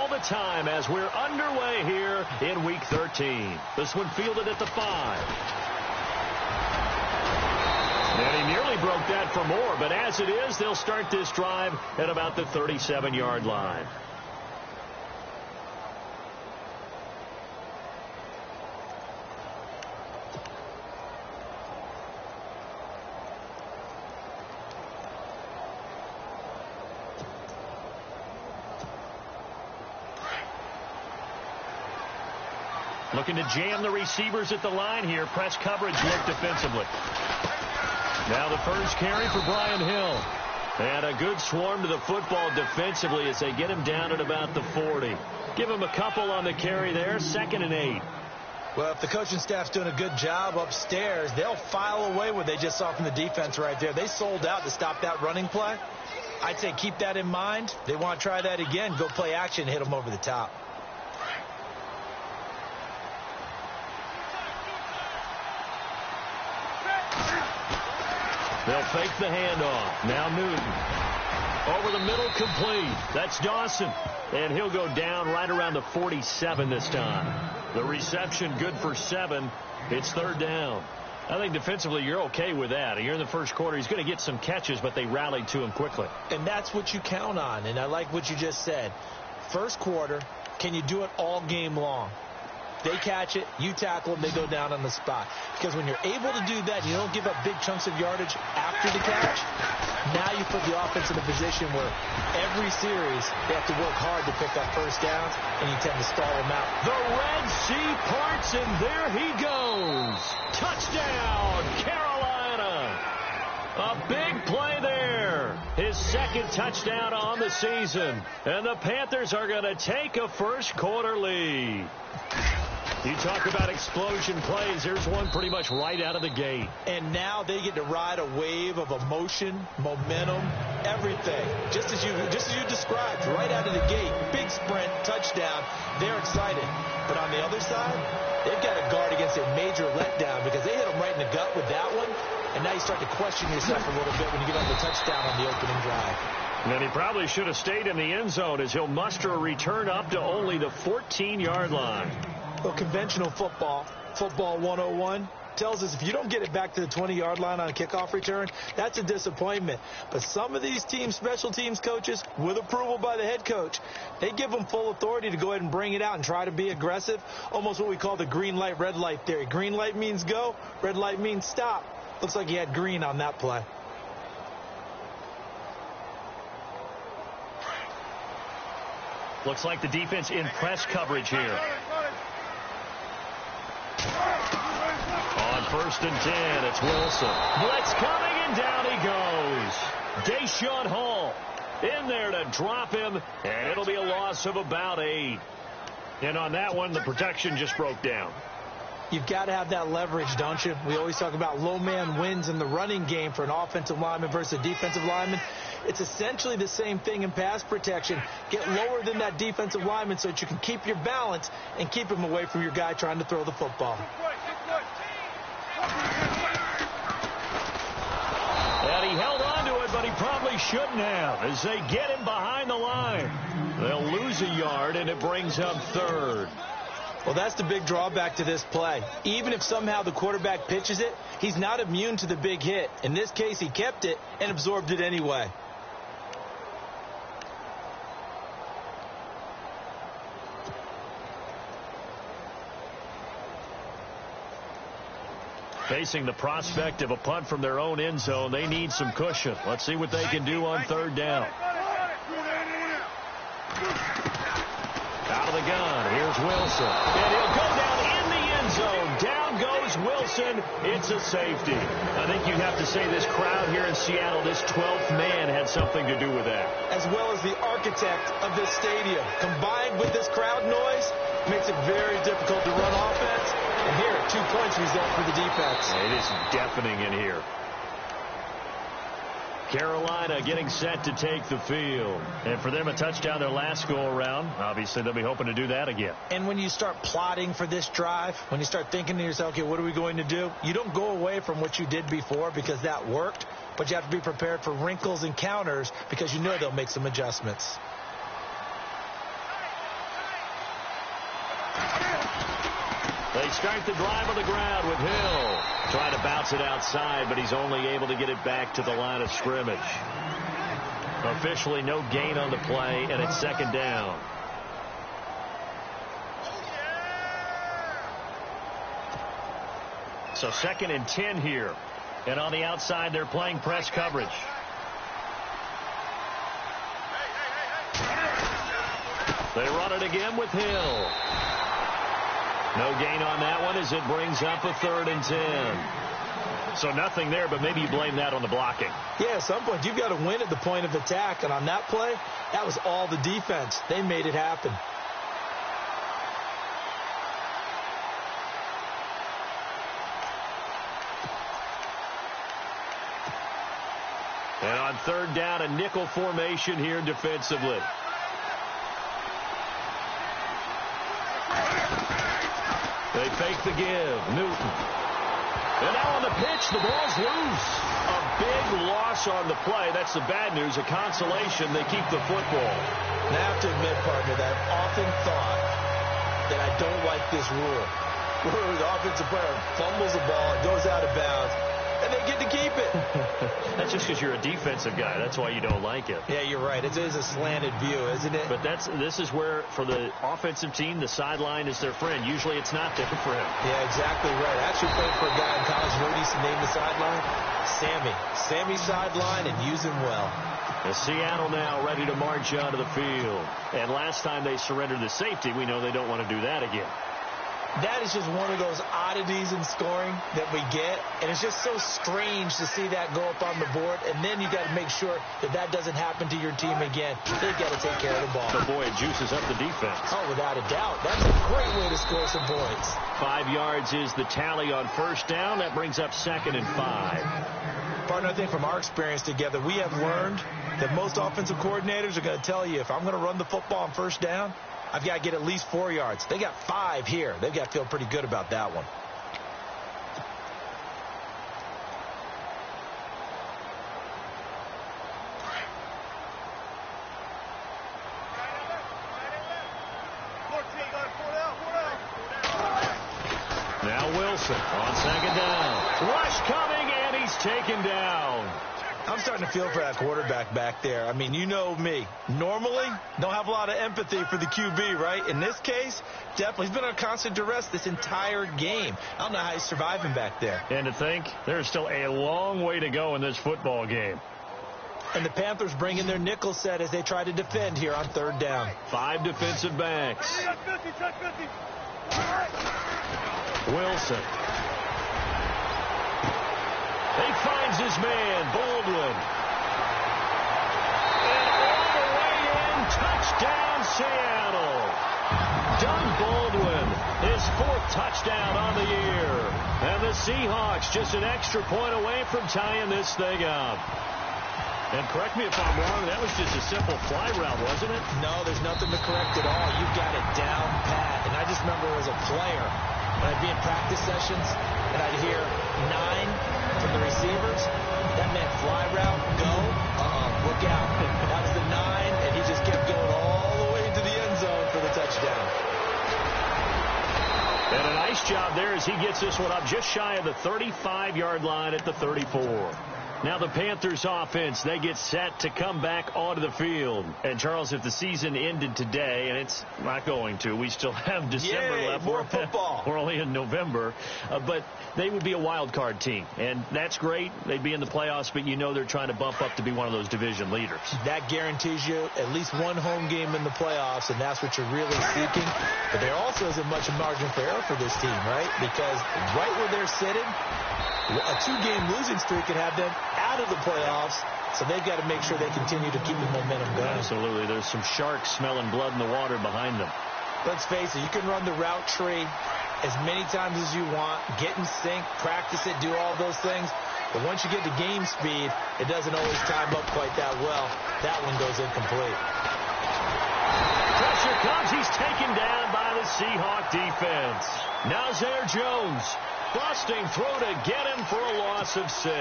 the time as we're underway here in Week 13. This one fielded at the 5. And he nearly broke that for more, but as it is, they'll start this drive at about the 37-yard line. Looking to jam the receivers at the line here. Press coverage look defensively. Now the first carry for Brian Hill. And a good swarm to the football defensively as they get him down at about the 40. Give him a couple on the carry there. 2nd and 8. Well, if the coaching staff's doing a good job upstairs, they'll file away what they just saw from the defense right there. They sold out to stop that running play. I'd say keep that in mind. They want to try that again. Go play action, hit them over the top. They'll fake the handoff. Now Newton. Over the middle, complete. That's Dawson. And he'll go down right around the 47 this time. The reception good for 7. It's 3rd down. I think defensively you're okay with that. Here in the first quarter, he's going to get some catches, but they rallied to him quickly. And that's what you count on. And I like what you just said. First quarter, can you do it all game long? They catch it, you tackle them, they go down on the spot. Because when you're able to do that, you don't give up big chunks of yardage after the catch. Now you put the offense in a position where every series they have to work hard to pick up first downs, and you tend to stall them out. The Red Sea parts, and there he goes. Touchdown, Carolina. A big play there. His 2nd touchdown on the season. And the Panthers are going to take a first quarter lead. You talk about explosion plays. Here's one pretty much right out of the gate. And now they get to ride a wave of emotion, momentum, everything. Just as you described, right out of the gate. Big sprint, touchdown. They're excited. But on the other side, they've got to guard against a major letdown because they hit them right in the gut with that one. And now you start to question yourself a little bit when you get on the touchdown on the opening drive. And he probably should have stayed in the end zone as he'll muster a return up to only the 14-yard line. Well, conventional football 101, tells us if you don't get it back to the 20-yard line on a kickoff return, that's a disappointment. But some of these teams, special teams coaches, with approval by the head coach, they give them full authority to go ahead and bring it out and try to be aggressive, almost what we call the green light, red light theory. Green light means go, red light means stop. Looks like he had green on that play. Looks like the defense in press coverage here. On 1st and 10, it's Wilson. Blitz coming, and down he goes. Deshaun Hall in there to drop him, and it'll be a loss of about 8. And on that one, the protection just broke down. You've got to have that leverage, don't you? We always talk about low man wins in the running game for an offensive lineman versus a defensive lineman. It's essentially the same thing in pass protection. Get lower than that defensive lineman so that you can keep your balance and keep him away from your guy trying to throw the football. And he held on to it, but he probably shouldn't have as they get him behind the line. They'll lose a yard, and it brings up 3rd. Well, that's the big drawback to this play. Even if somehow the quarterback pitches it, he's not immune to the big hit. In this case, he kept it and absorbed it anyway. Facing the prospect of a punt from their own end zone, they need some cushion. Let's see what they can do on 3rd down. Out of the gun, here's Wilson. And he'll go down in the end zone. Down goes Wilson. It's a safety. I think you have to say this crowd here in Seattle, this 12th man had something to do with that. As well as the architect of this stadium. Combined with this crowd noise, makes it very difficult to run offense. And here, 2 points result for the defense. It is deafening in here. Carolina getting set to take the field. And for them, a touchdown their last go-around. Obviously, they'll be hoping to do that again. And when you start plotting for this drive, when you start thinking to yourself, okay, what are we going to do? You don't go away from what you did before because that worked, but you have to be prepared for wrinkles and counters because you know they'll make some adjustments. They start the drive on the ground with Hill. Trying to bounce it outside, but he's only able to get it back to the line of scrimmage. Officially no gain on the play, and it's second down. So 2nd and 10 here. And on the outside, they're playing press coverage. They run it again with Hill. No gain on that one as it brings up a 3rd and 10. So nothing there, but maybe you blame that on the blocking. Yeah, at some point you've got to win at the point of attack. And on that play, that was all the defense. They made it happen. And on 3rd down, a nickel formation here defensively. They fake the give. Newton. And now on the pitch, the ball's loose. A big loss on the play. That's the bad news. A consolation, they keep the football. And I have to admit, partner, that I've often thought that I don't like this rule. Where the offensive player fumbles the ball, it goes out of bounds, and they get to keep it. That's just because you're a defensive guy. That's why you don't like it. Yeah, you're right. It is a slanted view, isn't it? But this is where, for the offensive team, the sideline is their friend. Usually it's not there for him. Yeah, exactly right. I actually played for a guy in college. You know what he used to name the sideline? Sammy. Sammy's sideline, and use him well. As Seattle now ready to march onto the field. And last time they surrendered the safety, we know they don't want to do that again. That is just one of those oddities in scoring that we get, and it's just so strange to see that go up on the board, and then you got to make sure that that doesn't happen to your team again. They've got to take care of the ball. But boy, it juices up the defense. Oh, without a doubt. That's a great way to score some points. 5 yards is the tally on 1st down. That brings up 2nd and 5. Partner, I think from our experience together, we have learned that most offensive coordinators are going to tell you, if I'm going to run the football on 1st down, I've got to get at least 4 yards. They got 5 here. They've got to feel pretty good about that one. Now Wilson on 2nd down. Rush coming, and he's taken down. I'm starting to feel for that quarterback back there. I mean, you know me. Normally, don't have a lot of empathy for the QB, right? In this case, definitely. He's been under constant duress this entire game. I don't know how he's surviving back there. And to think, there's still a long way to go in this football game. And the Panthers bring in their nickel set as they try to defend here on 3rd down. 5 defensive backs. Wilson. He finds his man, Baldwin. And all the way in, touchdown, Seattle. Doug Baldwin, his 4th touchdown on the year. And the Seahawks just an extra point away from tying this thing up. And correct me if I'm wrong, that was just a simple fly route, wasn't it? No, there's nothing to correct at all. You've got it down pat. And I just remember as a player, when I'd be in practice sessions, and I'd hear 9 from the receivers, that meant fly route, go, look out. That was the 9, and he just kept going all the way into the end zone for the touchdown. And a nice job there as he gets this one up just shy of the 35-yard line at the 34. Now the Panthers offense, they get set to come back onto the field. And, Charles, if the season ended today, and it's not going to, we still have December left. More football. We're only in November. But they would be a wild card team. And that's great. They'd be in the playoffs, but you know they're trying to bump up to be one of those division leaders. That guarantees you at least one home game in the playoffs, and that's what you're really seeking. But there also isn't much margin for error for this team, right? Because right where they're sitting, a 2-game losing streak could have them out of the playoffs, so they've got to make sure they continue to keep the momentum going. Absolutely. There's some sharks smelling blood in the water behind them. Let's face it, you can run the route tree as many times as you want, get in sync, practice it, do all those things. But once you get to game speed, it doesn't always time up quite that well. That one goes incomplete. Pressure comes. He's taken down by the Seahawk defense. Now Zaire Jones. Busting throw to get him for a loss of 6.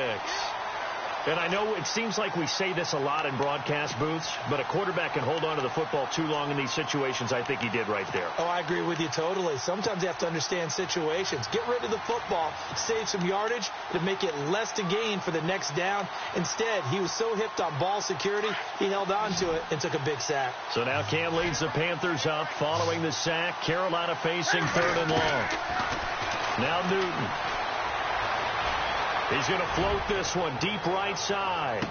And I know it seems like we say this a lot in broadcast booths, but a quarterback can hold on to the football too long in these situations. I think he did right there. Oh, I agree with you totally. Sometimes you have to understand situations. Get rid of the football, save some yardage to make it less to gain for the next down. Instead, he was so hipped on ball security, he held on to it and took a big sack. So now Cam leads the Panthers up following the sack. Carolina facing 3rd and long. Now Newton. He's going to float this one deep right side.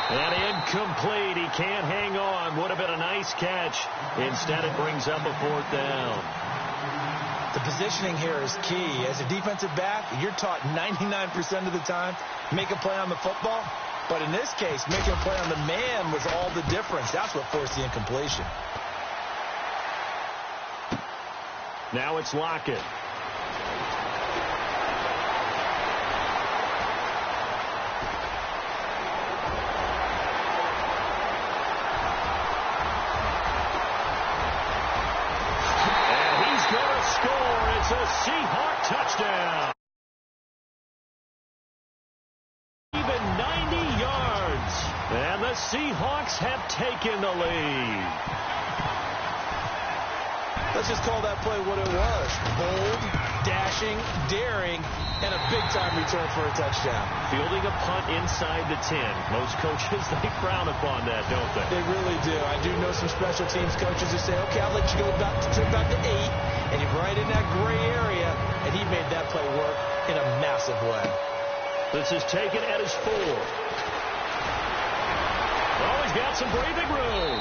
And incomplete. He can't hang on. Would have been a nice catch. Instead, it brings up a 4th down. The positioning here is key. As a defensive back, you're taught 99% of the time, make a play on the football. But in this case, making a play on the man was all the difference. That's what forced the incompletion. Now it's Lockett. It's a Seahawk touchdown. Even 90 yards. And the Seahawks have taken the lead. Let's just call that play what it was. Bold, dashing, daring, and a big-time return for a touchdown. Fielding a punt inside the 10. Most coaches, they frown upon that, don't they? They really do. I do know some special teams coaches who say, okay, I'll let you go back to 8. And you're right in that gray area, and he made that play work in a massive way. This is taken at his 4. Oh, he's got some breathing room.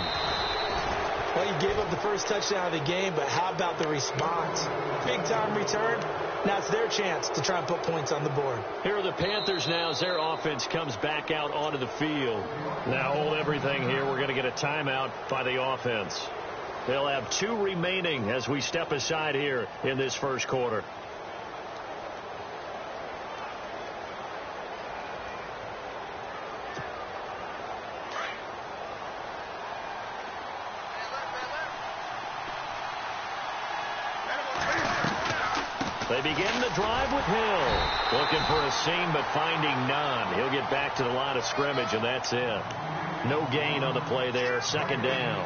Well, he gave up the first touchdown of the game, but how about the response? Big-time return. Now it's their chance to try and put points on the board. Here are the Panthers now as their offense comes back out onto the field. Now hold everything here. We're going to get a timeout by the offense. They'll have 2 remaining as we step aside here in this first quarter. They begin the drive with Hill. Looking for a seam, but finding none. He'll get back to the line of scrimmage, and that's it. No gain on the play there. 2nd down.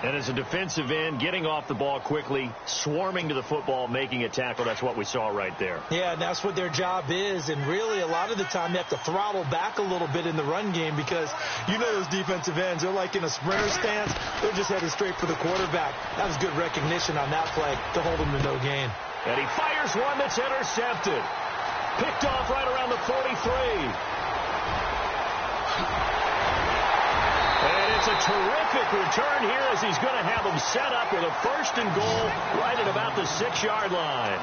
And as a defensive end, getting off the ball quickly, swarming to the football, making a tackle, that's what we saw right there. Yeah, and that's what their job is. And really, a lot of the time, they have to throttle back a little bit in the run game because you know those defensive ends, they're like in a sprinter stance. They're just headed straight for the quarterback. That was good recognition on that play to hold him to no gain. And he fires one that's intercepted. Picked off right around the 43. And it's a terrific return here as he's going to have them set up with a 1st and goal right at about the 6-yard line.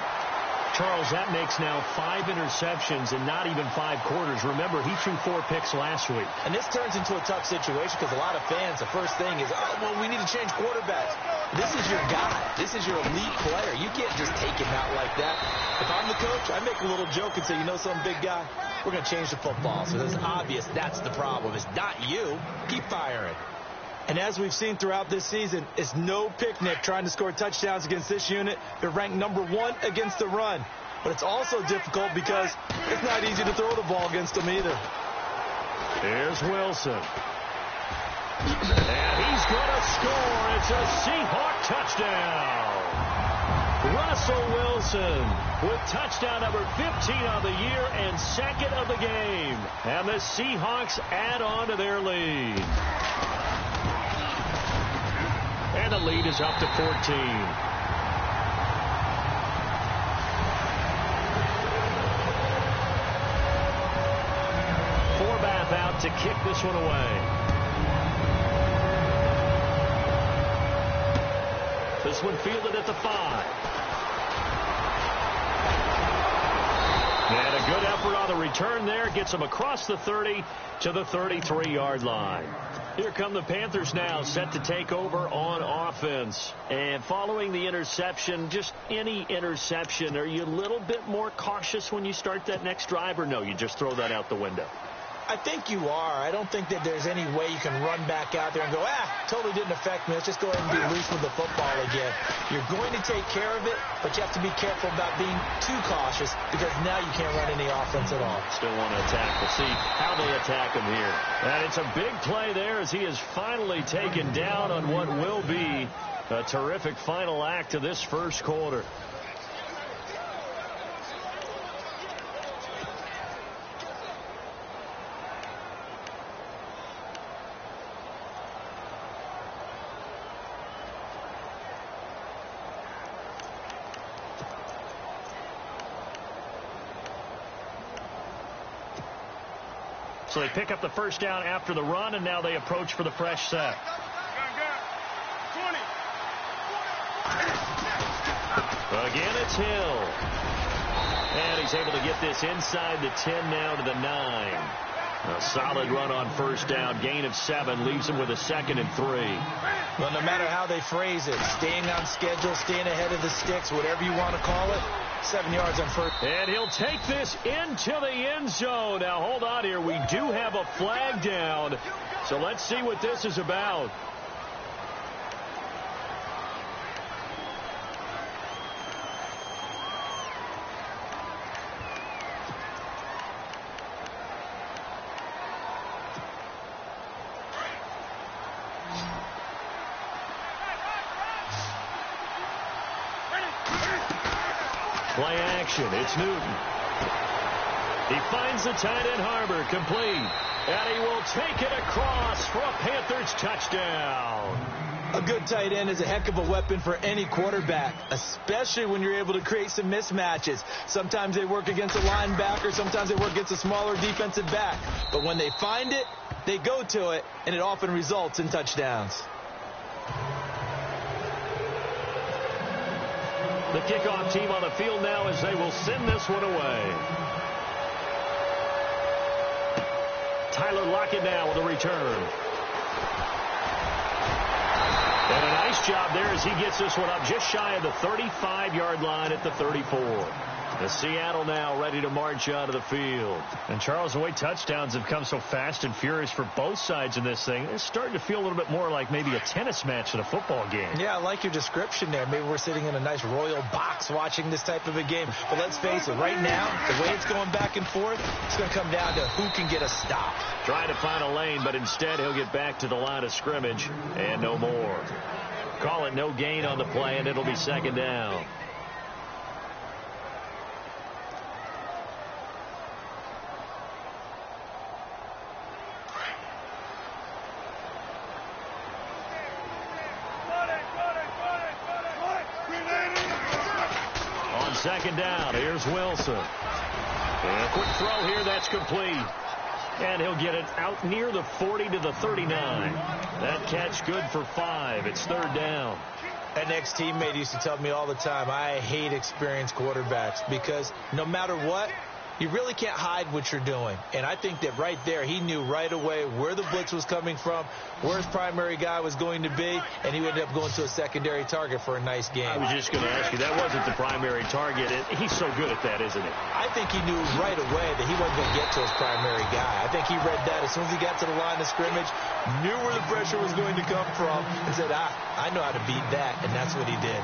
Charles, that makes now 5 interceptions in not even 5 quarters. Remember, he threw 4 picks last week. And this turns into a tough situation because a lot of fans, the first thing is, oh, well, we need to change quarterbacks. This is your guy. This is your elite player. You can't just take him out like that. If I'm the coach, I make a little joke and say, you know some big guy, we're going to change the football. So it's obvious that's the problem. It's not you. Keep firing. And as we've seen throughout this season, it's no picnic trying to score touchdowns against this unit. They're ranked number 1 against the run. But it's also difficult because it's not easy to throw the ball against them either. Here's Wilson. And he's going to score. It's a Seahawk touchdown. Russell Wilson with touchdown number 15 on the year and 2nd of the game. And the Seahawks add on to their lead. And the lead is up to 14. Forbath out to kick this one away. This one fielded at the 5. And a good effort on the return there. Gets him across the 30 to the 33-yard line. Here come the Panthers now, set to take over on offense. And following the interception, just any interception, are you a little bit more cautious when you start that next drive, or no, you just throw that out the window? I think you are. I don't think that there's any way you can run back out there and go, totally didn't affect me. Let's just go ahead and be loose with the football again. You're going to take care of it, but you have to be careful about being too cautious because now you can't run any offense at all. Still want to attack. We'll see how they attack him here. And it's a big play there as he is finally taken down on what will be a terrific final act of this first quarter. So they pick up the first down after the run, and now they approach for the fresh set. Again, it's Hill. And he's able to get this inside the 10 now to the 9. A solid run on first down. Gain of 7 leaves him with a 2nd and 3. Well, no matter how they phrase it, staying on schedule, staying ahead of the sticks, whatever you want to call it, 7 yards on first. And he'll take this into the end zone. Now, hold on here. We do have a flag down. So let's see what this is about. Play action. It's Newton. He finds the tight end Harbor, complete. And he will take it across for a Panthers touchdown. A good tight end is a heck of a weapon for any quarterback, especially when you're able to create some mismatches. Sometimes they work against a linebacker. Sometimes they work against a smaller defensive back. But when they find it, they go to it, and it often results in touchdowns. The kickoff team on the field now as they will send this one away. Tyler Lockett now with a return. And a nice job there as he gets this one up just shy of the 35-yard line at the 34. The Seattle now ready to march out of the field. And, Charles, the way touchdowns have come so fast and furious for both sides in this thing, it's starting to feel a little bit more like maybe a tennis match than a football game. Yeah, I like your description there. Maybe we're sitting in a nice royal box watching this type of a game. But let's face it, right now, the way it's going back and forth, it's going to come down to who can get a stop. Trying to find a lane, but instead he'll get back to the line of scrimmage and no more. Call it no gain on the play, and it'll be 2nd down. On 2nd down, here's Wilson. And a quick throw here, that's complete. And he'll get it out near the 40 to the 39. That catch good for 5. It's 3rd down. An ex-teammate used to tell me all the time, I hate experienced quarterbacks because no matter what, you really can't hide what you're doing. And I think that right there, he knew right away where the blitz was coming from, where his primary guy was going to be, and he ended up going to a secondary target for a nice game. I was just going to ask you, that wasn't the primary target. He's so good at that, isn't he? I think he knew right away that he wasn't going to get to his primary guy. I think he read that as soon as he got to the line of scrimmage, knew where the pressure was going to come from, and said, I know how to beat that, and that's what he did.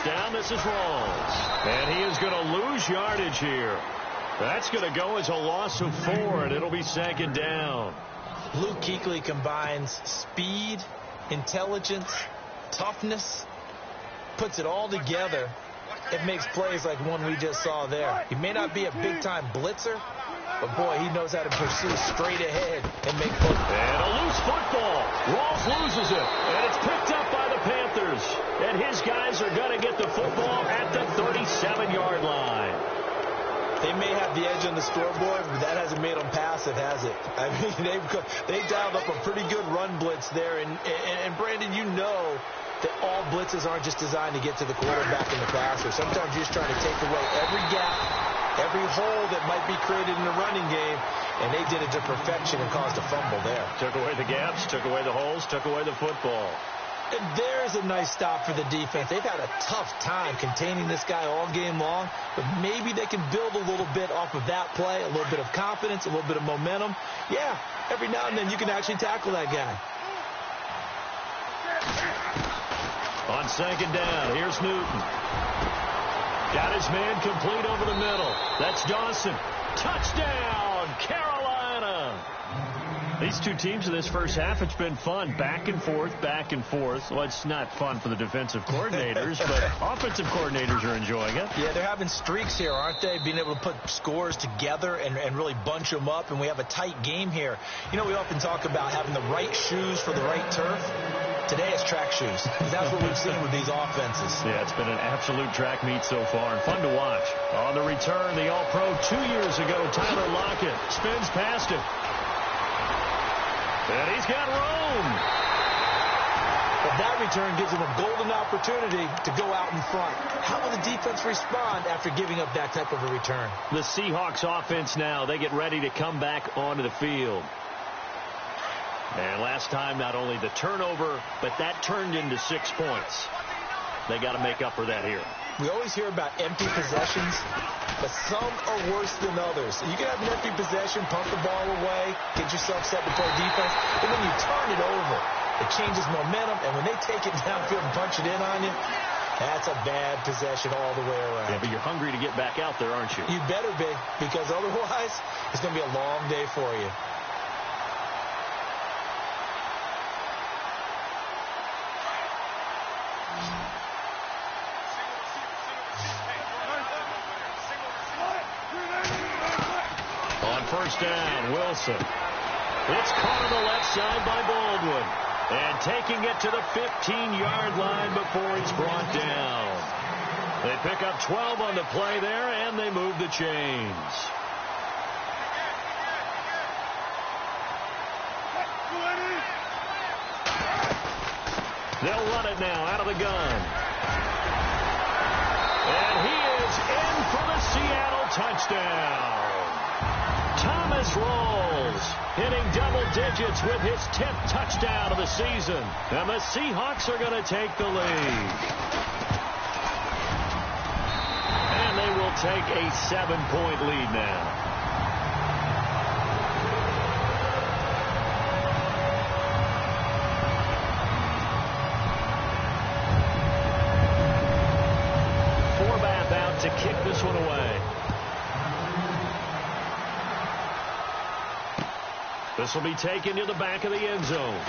Down, this is Rawls. And he is going to lose yardage here. That's going to go as a loss of 4, and it'll be 2nd down. Luke Kuechly combines speed, intelligence, toughness, puts it all together. It makes plays like one we just saw there. He may not be a big-time blitzer, but, boy, he knows how to pursue straight ahead and make football. And a loose football. Rawls loses it, and it's picked up by the Panthers. And his guys are going to get the football at the 37-yard line. They may have the edge on the scoreboard, but that hasn't made them passive, has it? I mean, they dialed up a pretty good run blitz there. And Brandon, you know that all blitzes aren't just designed to get to the quarterback and the passer. Sometimes you're just trying to take away every gap every hole that might be created in the running game, and they did it to perfection and caused a fumble there. Took away the gaps, took away the holes, took away the football. And there's a nice stop for the defense. They've had a tough time containing this guy all game long, but maybe they can build a little bit off of that play, a little bit of confidence, a little bit of momentum. Yeah, every now and then you can actually tackle that guy. On second down, here's Newton. Got his man complete over the middle. That's Dawson. Touchdown, Carolina! These two teams in this first half, it's been fun. Back and forth, back and forth. Well, it's not fun for the defensive coordinators, but offensive coordinators are enjoying it. Yeah, they're having streaks here, aren't they? Being able to put scores together and really bunch them up, and we have a tight game here. You know, we often talk about having the right shoes for the right turf. Today it's track shoes. That's what we've seen with these offenses. Yeah, it's been an absolute track meet so far, and fun to watch. On the return, the All-Pro 2 years ago, Tyler Lockett spins past him. And he's got room. But that return gives him a golden opportunity to go out in front. How will the defense respond after giving up that type of a return? The Seahawks offense now, they get ready to come back onto the field. And last time, not only the turnover, but that turned into 6 points. They got to make up for that here. We always hear about empty possessions, but some are worse than others. You can have an empty possession, pump the ball away, get yourself set to play defense, but when you turn it over, it changes momentum, and when they take it downfield and punch it in on you, that's a bad possession all the way around. Yeah, but you're hungry to get back out there, aren't you? You better be, because otherwise, it's going to be a long day for you. First down, Wilson. It's caught on the left side by Baldwin. And taking it to the 15-yard line before it's brought down. They pick up 12 on the play there, and they move the chains. They'll run it now out of the gun. And he is in for the Seattle touchdown. Thomas rolls, hitting double digits with his 10th touchdown of the season. And the Seahawks are going to take the lead. And they will take a 7-point lead now. Forbath out to kick this one away. This will be taken to the back of the end zone.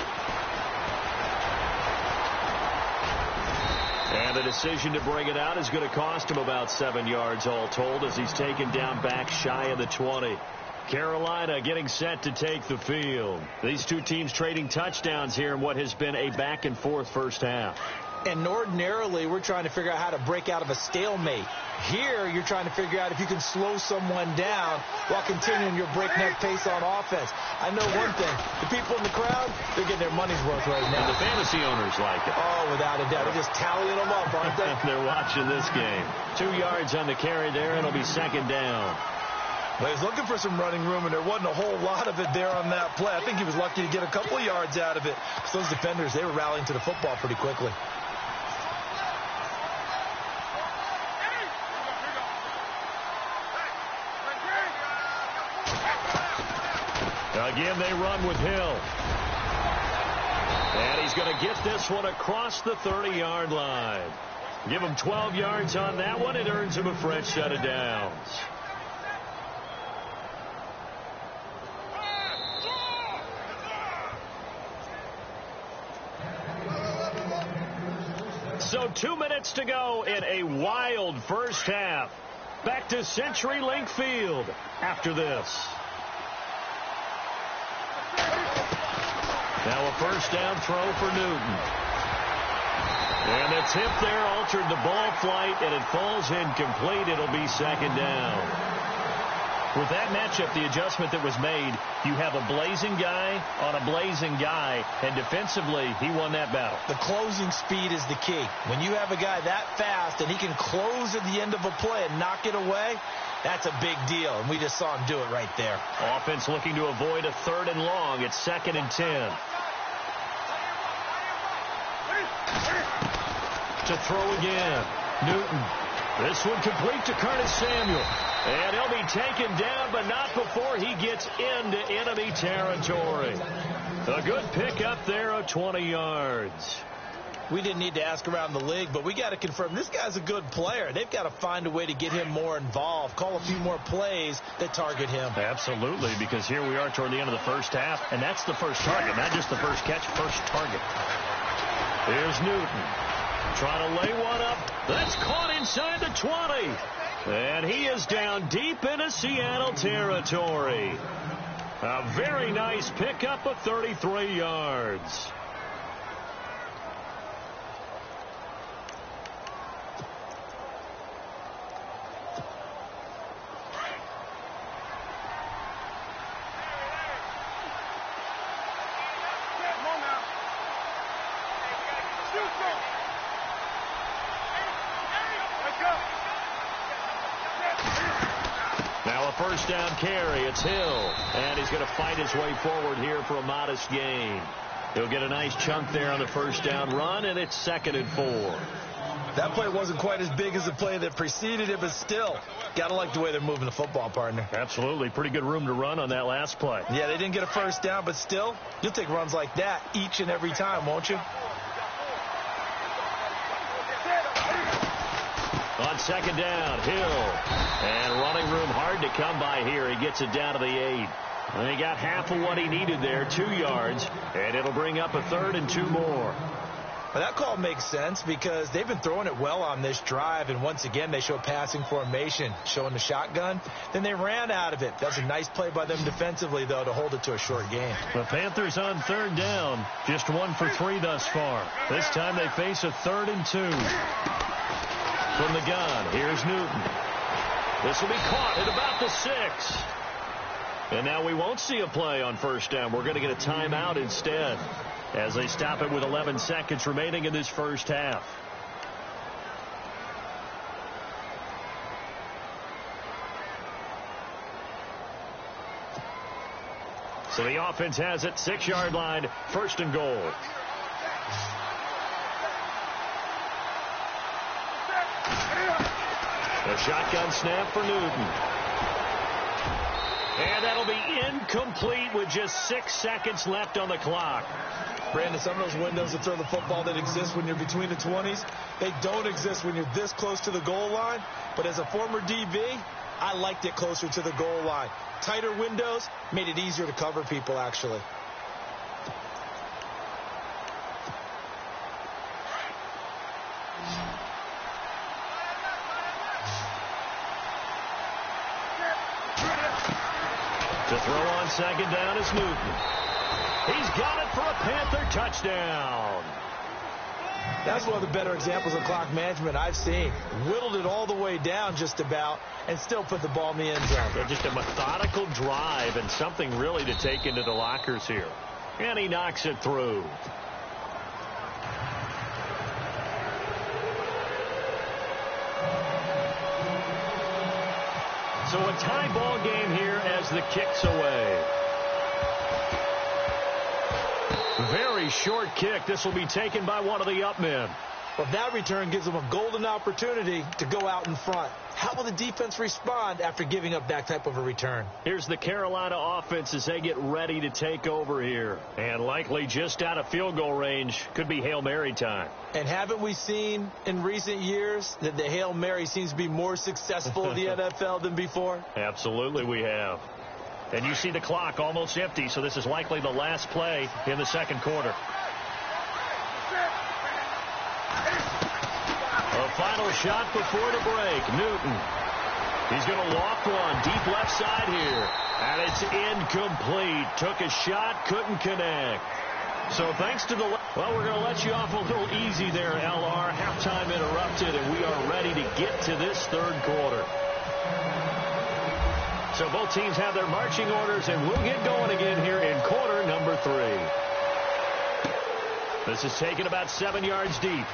And the decision to bring it out is going to cost him about 7 yards all told as he's taken down back shy of the 20. Carolina getting set to take the field. These two teams trading touchdowns here in what has been a back-and-forth first half. And ordinarily, we're trying to figure out how to break out of a stalemate. Here, you're trying to figure out if you can slow someone down while continuing your breakneck pace on offense. I know one thing. The people in the crowd, they're getting their money's worth right now. And the fantasy owners like it. Oh, without a doubt. They're just tallying them up, aren't they? They're watching this game. 2 yards on the carry there, and it'll be second down. Well, he was looking for some running room, and there wasn't a whole lot of it there on that play. I think he was lucky to get a couple of yards out of it. So those defenders, they were rallying to the football pretty quickly. Again, they run with Hill. And he's going to get this one across the 30-yard line. Give him 12 yards on that one. It earns him a fresh set of downs. So 2 minutes to go in a wild first half. Back to CenturyLink Field after this. Now a first down throw for Newton. And the tip there altered the ball flight, and it falls incomplete. It'll be second down. With that matchup, the adjustment that was made, you have a blazing guy on a blazing guy, and defensively, he won that battle. The closing speed is the key. When you have a guy that fast and he can close at the end of a play and knock it away, that's a big deal, and we just saw him do it right there. Offense looking to avoid a 3rd and long. It's 2nd and 10. To throw again. Newton. This one complete to Curtis Samuel. And he'll be taken down, but not before he gets into enemy territory. A good pickup there of 20 yards. We didn't need to ask around the league, but we got to confirm this guy's a good player. They've got to find a way to get him more involved, call a few more plays that target him. Absolutely, because here we are toward the end of the first half, and that's the first target, not just the first catch, first target. Here's Newton. Trying to lay one up. That's caught inside the 20. And he is down deep into Seattle territory. A very nice pickup of 33 yards. First down carry. It's Hill. And he's going to fight his way forward here for a modest gain. He'll get a nice chunk there on the first down run, and it's 2nd and 4. That play wasn't quite as big as the play that preceded it, but still, got to like the way they're moving the football, partner. Absolutely. Pretty good room to run on that last play. Yeah, they didn't get a first down, but still, you'll take runs like that each and every time, won't you? On 2nd down, Hill. And running room hard to come by here. He gets it down to the 8. And he got half of what he needed there, 2 yards. And it'll bring up a 3rd and 2 more. Well, that call makes sense because they've been throwing it well on this drive. And once again, they show passing formation, showing the shotgun. Then they ran out of it. That's a nice play by them defensively, though, to hold it to a short game. The Panthers on 3rd down. Just 1 for 3 thus far. This time they face a 3rd and 2. From the gun, here's Newton. This will be caught at about the 6. And now we won't see a play on first down. We're going to get a timeout instead as they stop it with 11 seconds remaining in this first half. So the offense has it, 6-yard line, 1st and goal. A shotgun snap for Newton. And that'll be incomplete with just 6 seconds left on the clock. Brandon, some of those windows to throw the football that exist when you're between the 20s, they don't exist when you're this close to the goal line. But as a former DB, I liked it closer to the goal line. Tighter windows made it easier to cover people, actually. To throw on 2nd down is Newton. He's got it for a Panther touchdown. That's one of the better examples of clock management I've seen. Whittled it all the way down just about and still put the ball in the end zone. They're just a methodical drive and something really to take into the lockers here. And he knocks it through. So a tie ball game here as the kick's away. Very short kick. This will be taken by one of the up men. Well, that return gives them a golden opportunity to go out in front. How will the defense respond after giving up that type of a return? Here's the Carolina offense as they get ready to take over here. And likely just out of field goal range. Could be Hail Mary time. And haven't we seen in recent years that the Hail Mary seems to be more successful in the NFL than before? Absolutely we have. And you see the clock almost empty, so this is likely the last play in the second quarter. A final shot before the break. Newton. He's going to loft one deep left side here. And it's incomplete. Took a shot, couldn't connect. So thanks to the... Well, we're going to let you off a little easy there, LR. Halftime interrupted, and we are ready to get to this third quarter. So both teams have their marching orders, and we'll get going again here in quarter number 3. This is taken about 7 yards deep.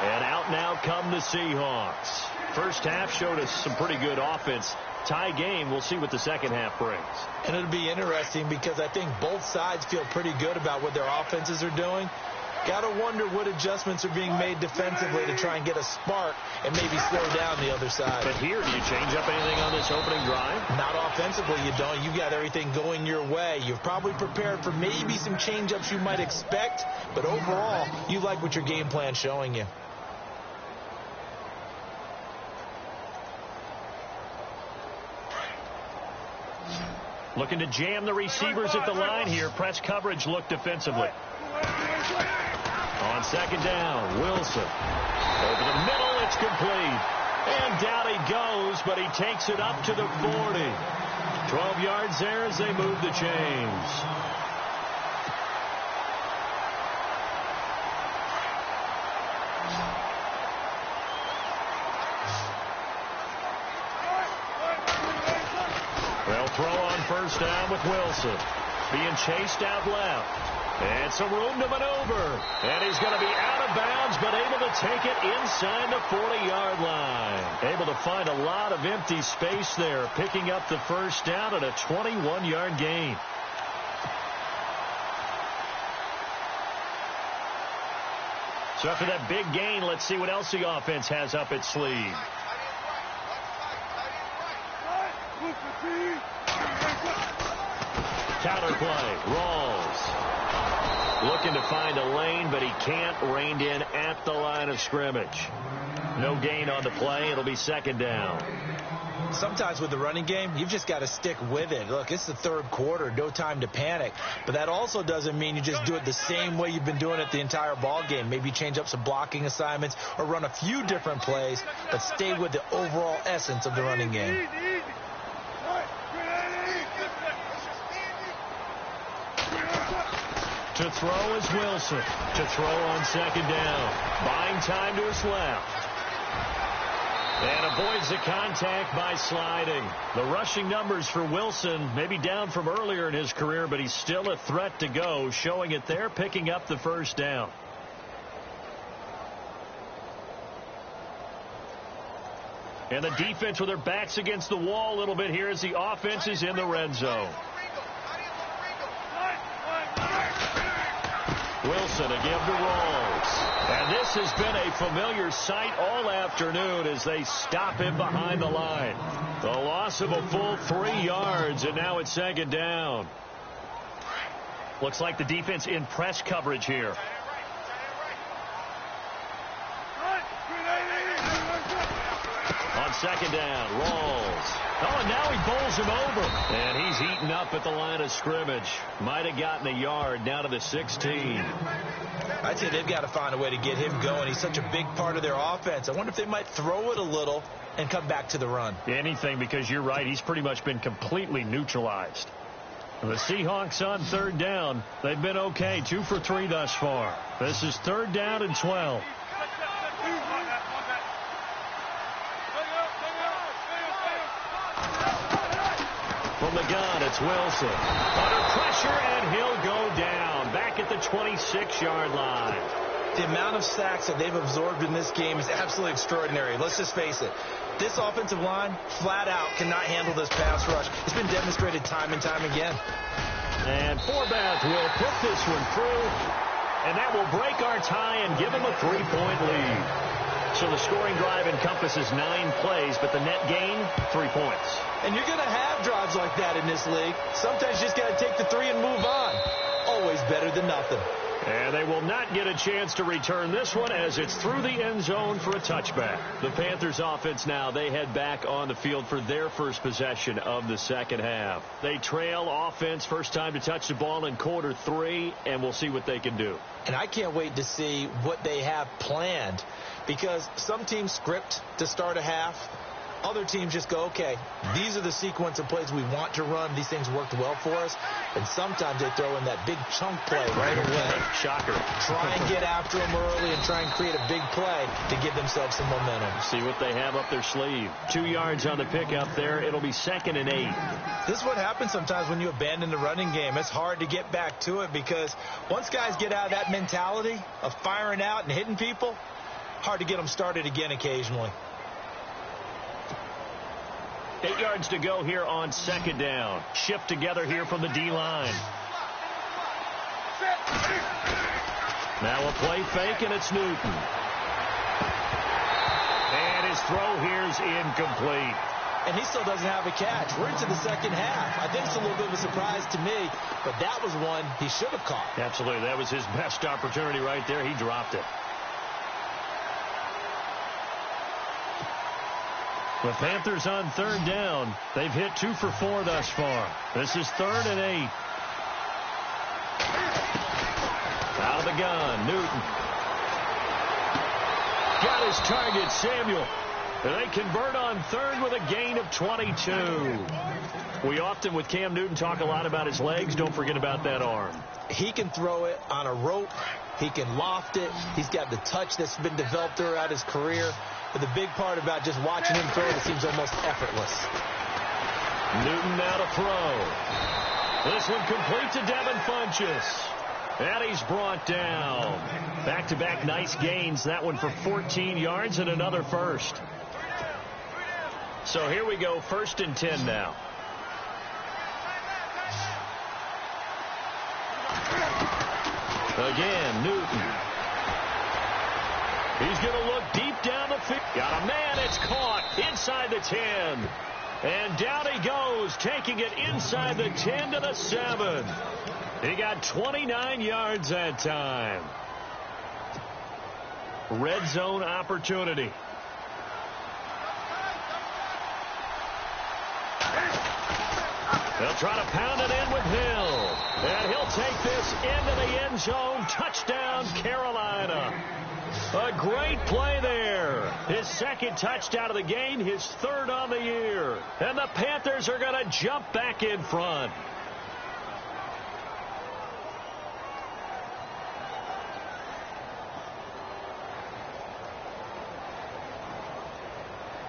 And out now come the Seahawks. First half showed us some pretty good offense. Tie game. We'll see what the second half brings. And it'll be interesting because I think both sides feel pretty good about what their offenses are doing. Got to wonder what adjustments are being made defensively to try and get a spark and maybe slow down the other side. But here, do you change up anything on this opening drive? Not offensively, you don't. You got everything going your way. You've probably prepared for maybe some change-ups you might expect, but overall, you like what your game plan's showing you. Looking to jam the receivers at the line here. Press coverage look defensively. On second down, Wilson. Over the middle, it's complete. And down he goes, but he takes it up to the 40. 12 yards there as they move the chains. They'll throw on first down with Wilson. Being chased out left. And some room to maneuver. And he's going to be out of bounds, but able to take it inside the 40-yard line. Able to find a lot of empty space there, picking up the first down at a 21-yard gain. So after that big gain, let's see what else the offense has up its sleeve. Counter play, Rawls. Looking to find a lane, but he can't. Reined in at the line of scrimmage. No gain on the play. It'll be second down. Sometimes with the running game, you've just got to stick with it. Look, it's the third quarter. No time to panic. But that also doesn't mean you just do it the same way you've been doing it the entire ball game. Maybe change up some blocking assignments or run a few different plays, but stay with the overall essence of the running game. To throw is Wilson. To throw on second down. Buying time to his left. And avoids the contact by sliding. The rushing numbers for Wilson maybe down from earlier in his career, but he's still a threat to go. Showing it there, picking up the first down. And the defense with their backs against the wall a little bit here as the offense is in the red zone. Wilson a give to Rawls. And this has been a familiar sight all afternoon as they stop him behind the line. The loss of a full 3 yards, and now it's second down. Looks like the defense in press coverage here. On second down, Rawls. Oh, and now he bowls him over. And he's eaten up at the line of scrimmage. Might have gotten a yard down to the 16. I'd say they've got to find a way to get him going. He's such a big part of their offense. I wonder if they might throw it a little and come back to the run. Anything, because you're right. He's pretty much been completely neutralized. And the Seahawks on third down. They've been okay. 2 for 3 thus far. This is third down and 12. From the gun, it's Wilson. Under pressure, and he'll go down. Back at the 26-yard line. The amount of sacks that they've absorbed in this game is absolutely extraordinary. Let's just face it. This offensive line, flat out, cannot handle this pass rush. It's been demonstrated time and time again. And Forbath will put this one through. And that will break our tie and give him a 3-point lead. So the scoring drive encompasses 9 plays, but the net gain, 3 points. And you're going to have drives like that in this league. Sometimes you just got to take the 3 and move on. Always better than nothing. And they will not get a chance to return this one as it's through the end zone for a touchback. The Panthers offense now, they head back on the field for their first possession of the second half. They trail offense, first time to touch the ball in quarter 3, and we'll see what they can do. And I can't wait to see what they have planned, because some teams script to start a half. Other teams just go, okay, these are the sequence of plays we want to run. These things worked well for us. And sometimes they throw in that big chunk play right away. Shocker. Try and get after them early and try and create a big play to give themselves some momentum. See what they have up their sleeve. 2 yards on the pickup there. It'll be 2nd and 8. This is what happens sometimes when you abandon the running game. It's hard to get back to it because once guys get out of that mentality of firing out and hitting people, hard to get them started again occasionally. 8 yards to go here on 2nd down. Shift together here from the D-line. Now a play fake, and it's Newton. And his throw here's incomplete. And he still doesn't have a catch. We're into the second half. I think it's a little bit of a surprise to me, but that was one he should have caught. Absolutely. That was his best opportunity right there. He dropped it. The Panthers on 3rd down. They've hit 2 for 4 thus far. This is 3rd and 8. Out of the gun, Newton. Got his target, Samuel. And they convert on 3rd with a gain of 22. We often, with Cam Newton, talk a lot about his legs. Don't forget about that arm. He can throw it on a rope. He can loft it. He's got the touch that's been developed throughout his career. But the big part about just watching him throw, it seems almost effortless. Newton now to throw. This one complete to Devin Funchess. And he's brought down. Back-to-back nice gains. That one for 14 yards and another first. So here we go, 1st and 10 now. Again, Newton. He's going to look deep down the field. Got a man. It's caught inside the 10. And down he goes, taking it inside the 10 to the 7. He got 29 yards that time. Red zone opportunity. They'll try to pound it in with Hill. And he'll take this into the end zone. Touchdown, Carolina. A great play there. His 2nd touchdown of the game, his 3rd on the year. And the Panthers are going to jump back in front.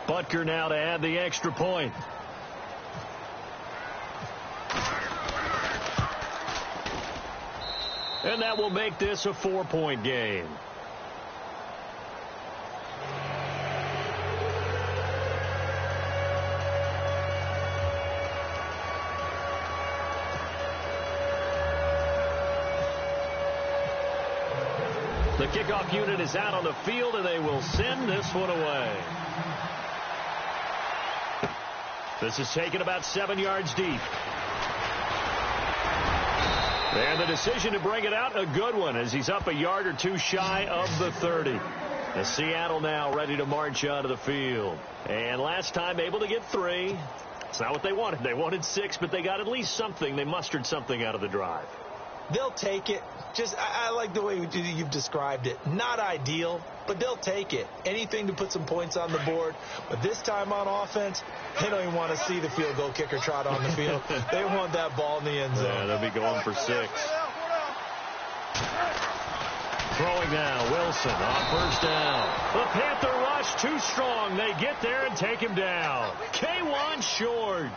Butker now to add the extra point. And that will make this a 4-point game. The kickoff unit is out on the field, and they will send this one away. This is taken about 7 yards deep. And the decision to bring it out, a good one, as he's up a yard or 2 shy of the 30. The Seattle now ready to march onto the field. And last time able to get 3. It's not what they wanted. They wanted 6, but they got at least something. They mustered something out of the drive. They'll take it. I like the way you've described it. Not ideal, but they'll take it. Anything to put some points on the board. But this time on offense, they don't even want to see the field goal kicker trot on the field. They want that ball in the end zone. Yeah, they'll be going for 6. Throwing now, Wilson on 1st down. The Panther rush too strong. They get there and take him down. K1 short.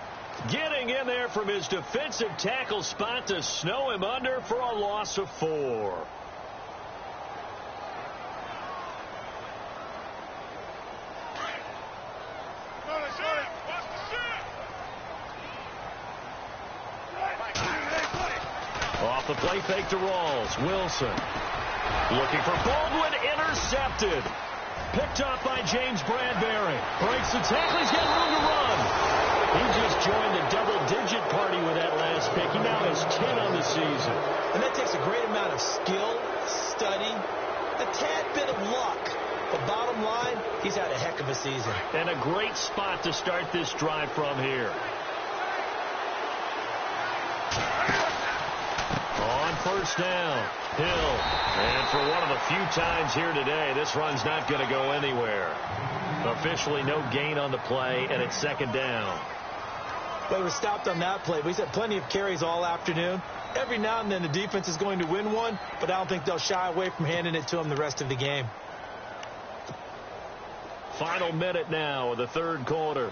Getting in there from his defensive tackle spot to snow him under for a loss of 4. Off the play fake to Rawls. Wilson looking for Baldwin, intercepted. Picked off by James Bradbury. Breaks the tackle. He's got room to run. He just joined the double-digit party with that last pick. He now has 10 on the season. And that takes a great amount of skill, study, a tad bit of luck. But bottom line, he's had a heck of a season. And a great spot to start this drive from here. On first down. Hill. And for one of the few times here today, this run's not going to go anywhere. Officially no gain on the play, and it's second down. Well, he was stopped on that play, but he's had plenty of carries all afternoon. Every now and then the defense is going to win one, but I don't think they'll shy away from handing it to him the rest of the game. Final minute now of the third quarter.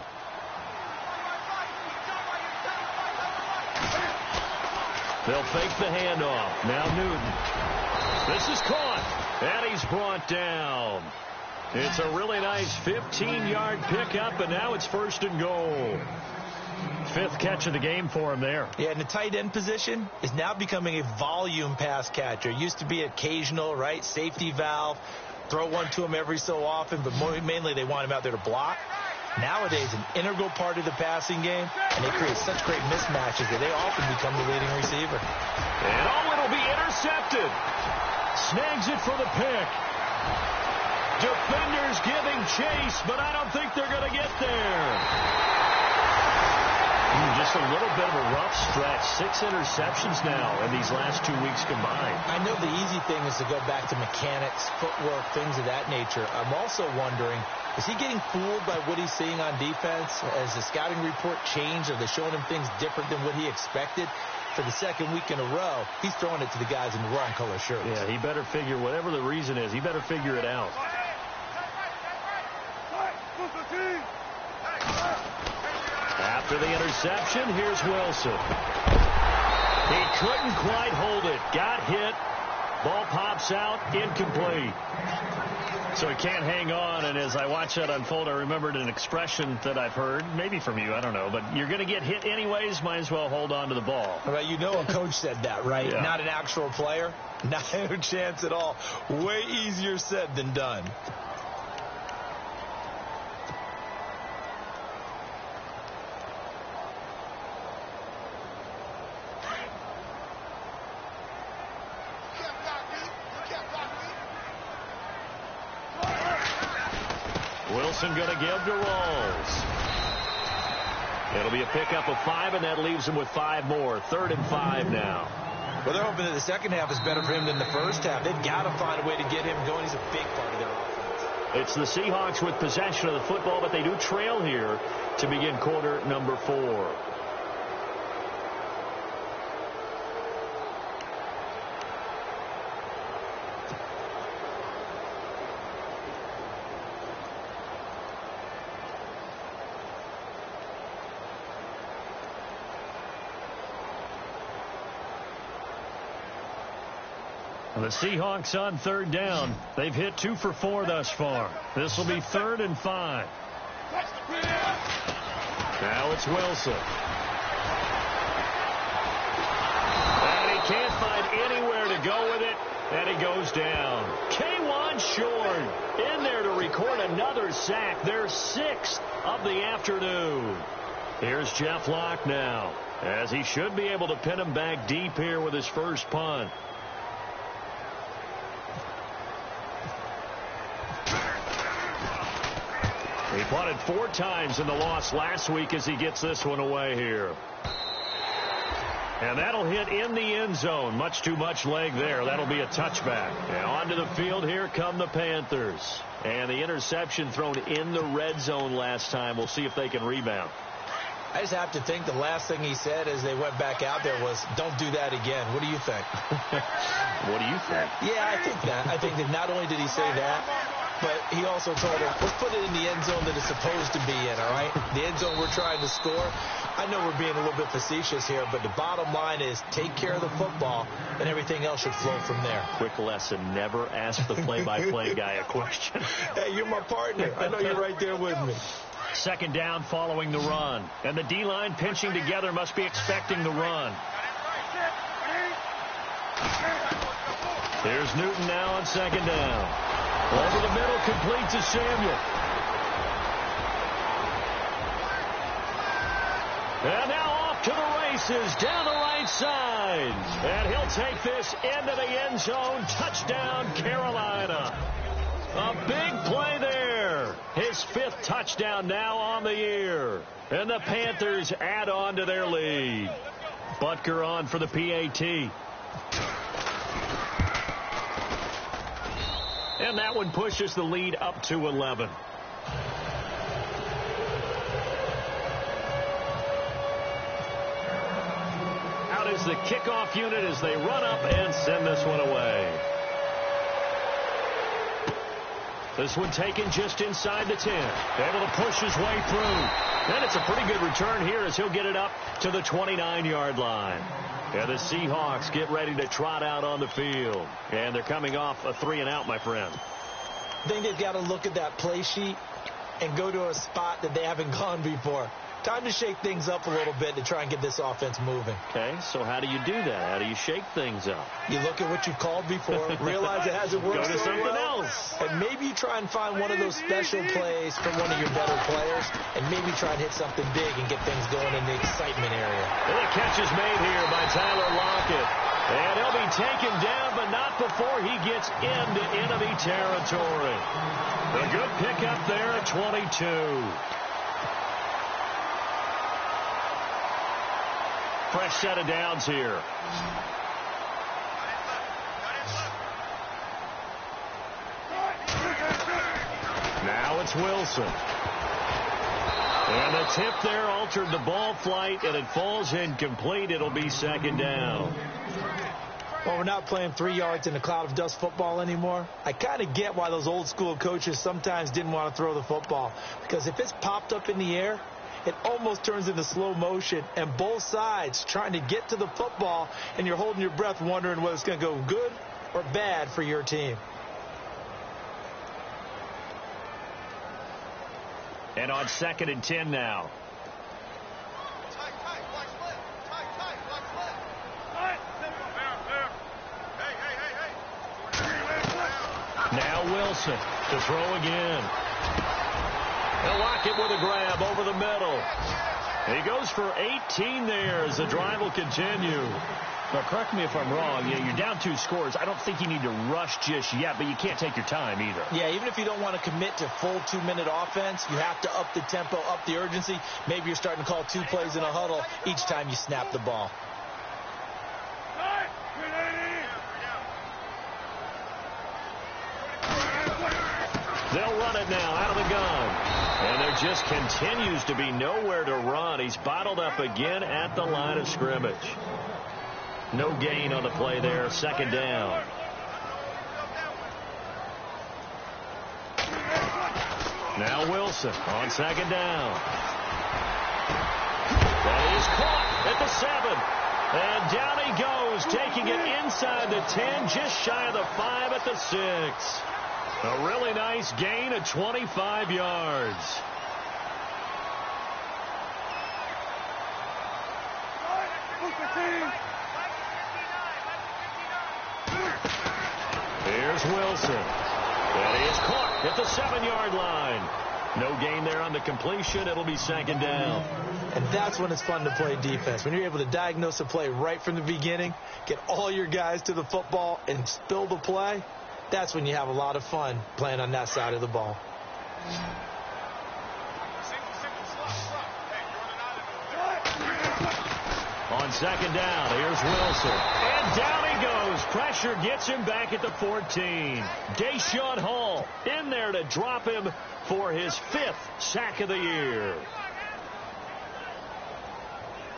They'll fake the handoff. Now Newton. This is caught, and he's brought down. It's a really nice 15-yard pickup, and now it's first and goal. Fifth catch of the game for him there. Yeah, and the tight end position is now becoming a volume pass catcher. Used to be occasional, right, safety valve. Throw one to him every so often, but mainly they want him out there to block. Nowadays, an integral part of the passing game, and they create such great mismatches that they often become the leading receiver. And it'll be intercepted. Snags it for the pick. Defenders giving chase, but I don't think they're going to get there. Just a little bit of a rough stretch. 6 interceptions now in these last 2 weeks combined. I know the easy thing is to go back to mechanics, footwork, things of that nature. I'm also wondering, is he getting fooled by what he's seeing on defense? Has the scouting report changed? Are they showing him things different than what he expected? For the second week in a row, he's throwing it to the guys in the wrong color shirts. Yeah, he better figure, whatever the reason is, he better figure it out. After the interception, here's Wilson. He couldn't quite hold it. Got hit. Ball pops out. Incomplete. So he can't hang on, and as I watch that unfold, I remembered an expression that I've heard, maybe from you, I don't know, but you're going to get hit anyways, might as well hold on to the ball. Well, you know a coach said that, right? Yeah. Not an actual player? Not a chance at all. Way easier said than done. Wilson going to give to Rolls. It'll be a pickup of 5, and that leaves him with 5 more. 3rd and 5 now. Well, they're hoping that the second half is better for him than the first half. They've got to find a way to get him going. He's a big part of their offense. It's the Seahawks with possession of the football, but they do trail here to begin quarter number 4. The Seahawks on 3rd down. They've hit 2 for 4 thus far. This will be 3rd and 5. Now it's Wilson. And he can't find anywhere to go with it, and he goes down. K1 Short in there to record another sack. Their 6th of the afternoon. Here's Jeff Locke now, as he should be able to pin him back deep here with his first punt. He punted 4 times in the loss last week as he gets this one away here. And that'll hit in the end zone. Much too much leg there. That'll be a touchback. Now onto the field. Here come the Panthers. And the interception thrown in the red zone last time. We'll see if they can rebound. I just have to think the last thing he said as they went back out there was, don't do that again. What do you think? What do you think? Yeah, I think that. I think that not only did he say that, but he also told him, let's put it in the end zone that it's supposed to be in, all right? The end zone we're trying to score. I know we're being a little bit facetious here, but the bottom line is take care of the football, and everything else should flow from there. Quick lesson, never ask the play-by-play guy a question. Hey, you're my partner. I know you're right there with me. 2nd down following the run. And the D-line pinching together must be expecting the run. Here's Newton now on 2nd down. Over the middle, complete to Samuel. And now off to the races down the right side. And he'll take this into the end zone. Touchdown, Carolina. A big play there. His 5th touchdown now on the year. And the Panthers add on to their lead. Butker on for the PAT. And that one pushes the lead up to 11. Out is the kickoff unit as they run up and send this one away. This one taken just inside the 10. Able to push his way through. And it's a pretty good return here as he'll get it up to the 29-yard line. And the Seahawks get ready to trot out on the field. And they're coming off a 3-and-out, my friend. I think they've got to look at that play sheet and go to a spot that they haven't gone before. Time to shake things up a little bit to try and get this offense moving. Okay, so how do you do that? How do you shake things up? You look at what you called before, realize it hasn't worked Go to so something well, else. and maybe you try and find one of those special plays from one of your better players, and maybe try and hit something big and get things going in the excitement area. And the catch is made here by Tyler Lockett. And he'll be taken down, but not before he gets into enemy territory. A good pickup there at 22. Fresh set of downs here. Now it's Wilson. And the tip there altered the ball flight, and it falls incomplete. It'll be second down. Well, we're not playing 3 yards in a cloud of dust football anymore. I kind of get why those old school coaches sometimes didn't want to throw the football. Because if it's popped up in the air, it almost turns into slow motion, and both sides trying to get to the football, and you're holding your breath wondering whether it's going to go good or bad for your team. And on 2nd and 10 now. Now Wilson to throw again. They'll lock it with a grab over the middle. He goes for 18 there as the drive will continue. Now, correct me if I'm wrong. Yeah, you're down 2 scores. I don't think you need to rush just yet, but you can't take your time either. Yeah, even if you don't want to commit to full 2-minute offense, you have to up the tempo, up the urgency. Maybe you're starting to call 2 plays in a huddle each time you snap the ball. They'll run it now out of the gun. And there just continues to be nowhere to run. He's bottled up again at the line of scrimmage. No gain on the play there. Second down. Now Wilson on second down. That is caught at the 7. And down he goes, taking it inside the 10, just shy of the 5 at the 6. A really nice gain of 25 yards. Here's Wilson. And he is caught at the 7-yard line. No gain there on the completion. It'll be second down. And that's when it's fun to play defense. When you're able to diagnose a play right from the beginning, get all your guys to the football, and spill the play, that's when you have a lot of fun playing on that side of the ball. On second down, here's Wilson. And down he goes. Pressure gets him back at the 14. Deshaun Hall in there to drop him for his 5th sack of the year.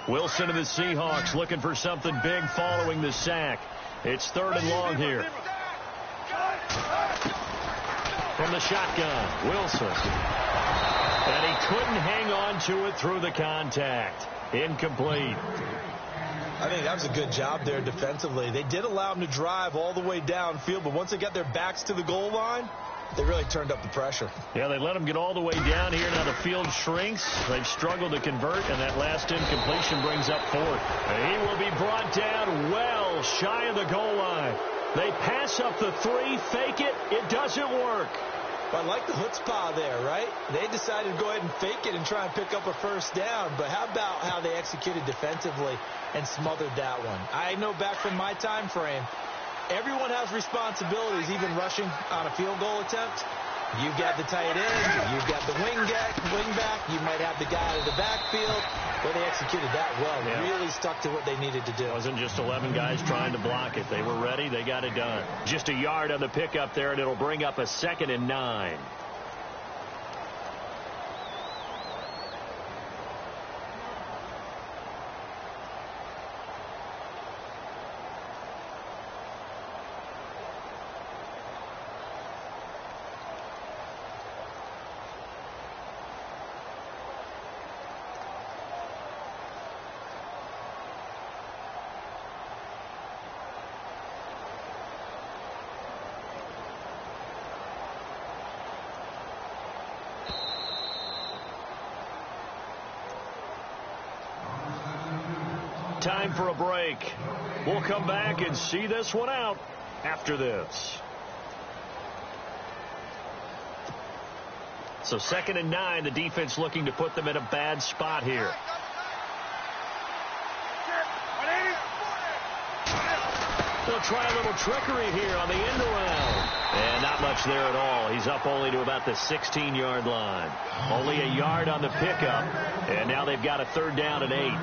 Wilson and the Seahawks looking for something big following the sack. It's 3rd and long here. From the shotgun, Wilson. And he couldn't hang on to it through the contact. Incomplete. I think that was a good job there defensively. They did allow him to drive all the way downfield, but once they got their backs to the goal line, they really turned up the pressure. Yeah, they let him get all the way down here. Now the field shrinks. They've struggled to convert, and that last incompletion brings up 4th. And he will be brought down well shy of the goal line. They pass up the 3, fake it. It doesn't work. But I like the chutzpah there, right? They decided to go ahead and fake it and try and pick up a first down. But how about how they executed defensively and smothered that one? I know back from my time frame, everyone has responsibilities, even rushing on a field goal attempt. You've got the tight end. You've got the wing back. You might have the guy out of the backfield. But they executed that well. Yeah. Really stuck to what they needed to do. It wasn't just 11 guys trying to block it. They were ready. They got it done. Just a yard on the pickup there, and it'll bring up a 2nd and 9. Time for a break. We'll come back and see this one out after this. So 2nd and 9, the defense looking to put them in a bad spot here. They'll try a little trickery here on the end around. And not much there at all. He's up only to about the 16-yard line. Only a yard on the pickup. And now they've got a 3rd down and 8.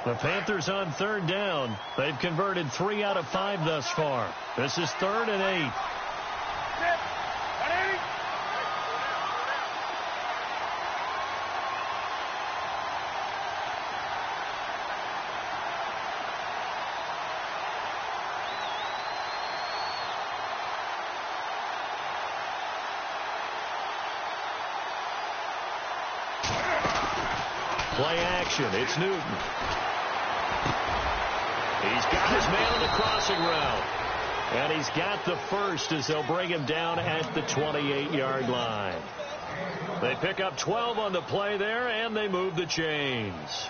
The Panthers on 3rd down. They've converted 3 out of 5 thus far. This is 3rd and 8. Play action. It's Newton. He's got his man on the crossing route. And he's got the first as they'll bring him down at the 28-yard line. They pick up 12 on the play there, and they move the chains.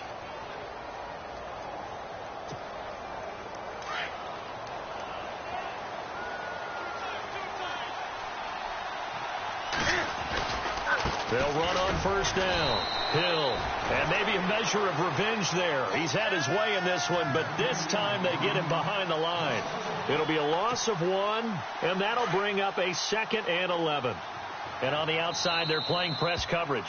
They'll run on 1st down. Hill. And maybe a measure of revenge there. He's had his way in this one, but this time they get him behind the line. It'll be a loss of 1, and that'll bring up a 2nd and 11. And on the outside, they're playing press coverage.